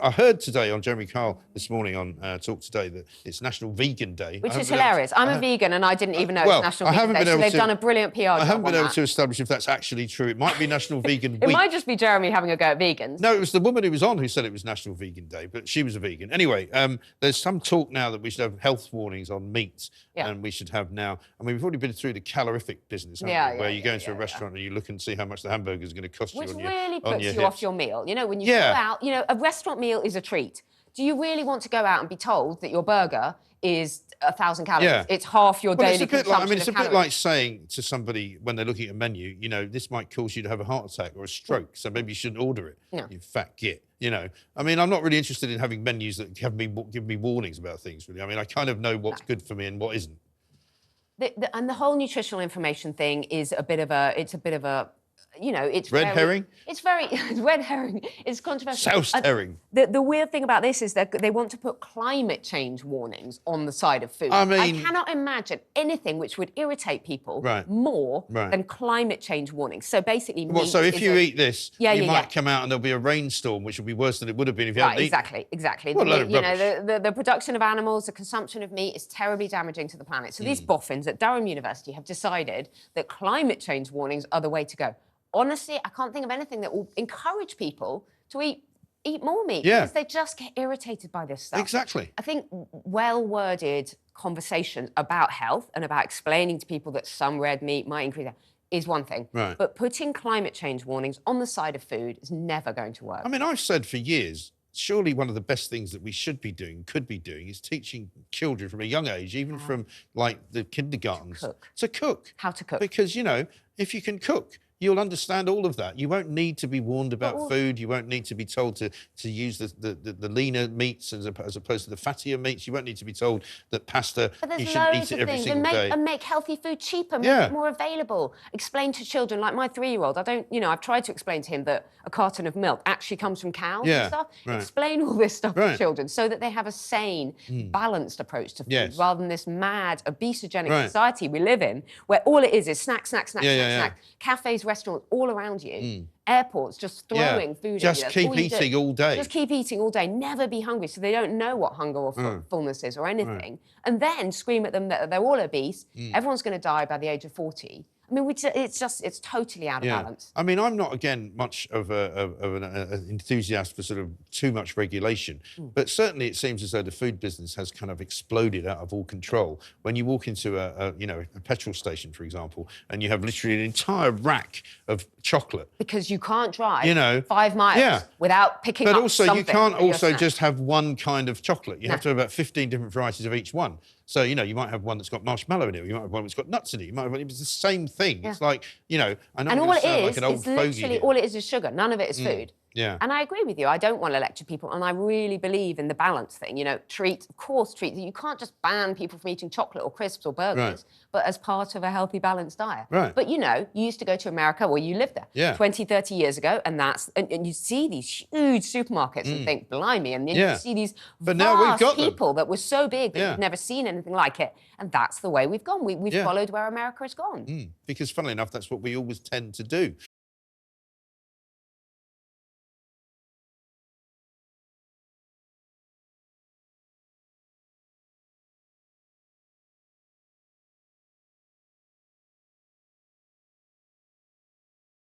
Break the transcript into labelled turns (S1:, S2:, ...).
S1: I heard today on Jeremy Kyle this morning on TalkTV that it's National Vegan Day.
S2: Which is hilarious. I'm a vegan and I didn't even know it's National Vegan Day, so they've done a brilliant PR job.
S1: I haven't been able to establish if that's actually true. It might be National Vegan Week.
S2: It might just be Jeremy having a go at vegans.
S1: No, it was the woman who was on who said it was National Vegan Day, but she was a vegan. Anyway, there's some talk now that we should have health warnings on meat, and we should have now... I mean, we've already been through the calorific business, haven't we? Where you go into a restaurant and you look and see how much the hamburger is going to cost you on your
S2: Which really puts you off your meal. You know, when you go out, you know, a restaurant meal is a treat. Do you really want to go out and be told that your burger is 1,000 calories?
S1: Yeah.
S2: It's half your daily consumption
S1: I mean, it's a bit
S2: calories.
S1: like saying to somebody when they're looking at a menu, you know, this might cause you to have a heart attack or a stroke, so maybe you shouldn't order it, you fat git. You know, I mean, I'm not really interested in having menus that give me warnings about things, really. I mean, I kind of know what's good for me and what isn't.
S2: And the whole nutritional information thing is a bit of a, you know, it's
S1: red herring.
S2: It's very red herring. It's controversial.
S1: Soused herring.
S2: The weird thing about this is that they want to put climate change warnings on the side of food.
S1: I mean,
S2: I cannot imagine anything which would irritate people more than climate change warnings. So basically,
S1: so if you eat this, you might come out and there'll be a rainstorm, which will be worse than it would have been if you hadn't eaten.
S2: Exactly.
S1: What a load of
S2: you know, the production of animals, the consumption of meat is terribly damaging to the planet. So these boffins at Durham University have decided that climate change warnings are the way to go. Honestly, I can't think of anything that will encourage people to eat more meat because they just get irritated by this stuff.
S1: Exactly.
S2: I think well-worded conversations about health and about explaining to people that some red meat might increase that is one thing.
S1: Right.
S2: But putting climate change warnings on the side of food is never going to work.
S1: I mean, I've said for years, surely one of the best things that we should be doing, could be doing, is teaching children from a young age, even from like the kindergartens, to cook.
S2: How to cook.
S1: Because, you know, if you can cook, you'll understand all of that. You won't need to be warned about food. You won't need to be told to use the leaner meats as opposed to the fattier meats. You won't need to be told that pasta, you shouldn't eat it every single day.
S2: And make healthy food cheaper, make it more available. Explain to children, like my 3-year-old, I've tried to explain to him that a carton of milk actually comes from cows and stuff. Explain all this stuff to children so that they have a sane, balanced approach to food rather than this mad, obesogenic society we live in where all it is snack. Cafes, restaurants all around you, airports just throwing food at you.
S1: Just keep eating all day.
S2: Just keep eating all day, never be hungry, so they don't know what hunger or fullness is or anything. And then scream at them that they're all obese, everyone's going to die by the age of 40. I mean, it's totally out of balance.
S1: I mean, I'm not, again, much of an enthusiast for sort of too much regulation, but certainly it seems as though the food business has kind of exploded out of all control. When you walk into a petrol station, for example, and you have literally an entire rack of chocolate.
S2: Because you can't drive 5 miles without picking up something.
S1: But also, you can't also just have one kind of chocolate. You have to have about 15 different varieties of each one. So, you know, you might have one that's got marshmallow in it, or you might have one that's got nuts in it, you might have one, it's the same thing. It's like, you know, I know I'm going to sound like an old fogey.
S2: Literally all it is sugar. None of it is food.
S1: Yeah.
S2: And I agree with you. I don't want to lecture people, and I really believe in the balance thing. You know, treats. You can't just ban people from eating chocolate or crisps or burgers, but as part of a healthy, balanced diet.
S1: Right.
S2: But, you know, you used to go to America, well, you lived there 20, 30 years ago, and you see these huge supermarkets and think, blimey, and then you see these vast people that were so big that you've never seen anything like it. And that's the way we've gone. We've followed where America has gone.
S1: Because, funnily enough, that's what we always tend to do.